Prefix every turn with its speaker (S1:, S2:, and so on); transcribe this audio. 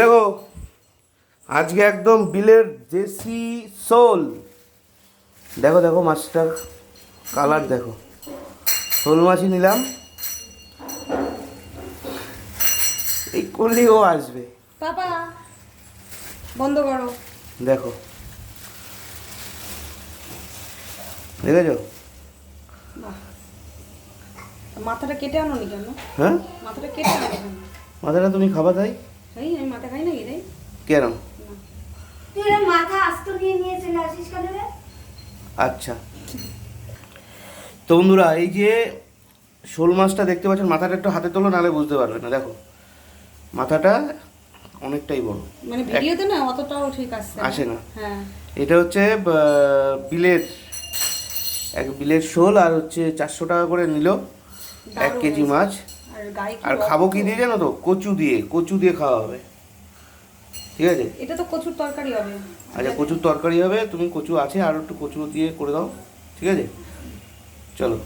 S1: দেখো আজকে একদম বিলের দেশি শোল। দেখো দেখো মাছটার কালার দেখো, শোল মাছই নিলাম। এই করলেই ও আসবে।
S2: পাপা বন্ধ করো।
S1: দেখো দেখেছো,
S2: বাহ, মাথাটা কেটে আনো নি কেন?
S1: হ্যাঁ
S2: মাথাটা কেটে আনো কেন?
S1: মাথাটা তুমি খাবা তাই?
S2: এই আমি মাথা খাই নাকি রে?
S1: কেন?
S3: তুই মাথা আস্ত নিয়ে চলে আসিস কেন রে?
S1: আচ্ছা তো বন্ধুরা, এই যে শোল মাছটা দেখতে পাচ্ছেন, মাথাটা একটু হাতে তোলো, নাহলে বুঝতে পারবে না। দেখো মাথাটা অনেকটাই বড়,
S2: মানে ভিডিওতে না অতটাও ঠিক
S1: আসে না।
S2: হ্যাঁ,
S1: এটা হচ্ছে বিলের বিলের শোল, আর হচ্ছে 400 টাকা করে নিল 1 কেজি মাছ।
S2: আর গায়ে কি
S1: আর খাবো কি দিয়ে জানো তো? কচু দিয়ে খাওয়া হবে, ঠিক আছে?
S2: এটা তো কচুর তরকারি হবে।
S1: আচ্ছা কচুর তরকারি হবে, তুমি কচু আছে আর একটু কচু দিয়ে করে দাও, ঠিক আছে? চলো।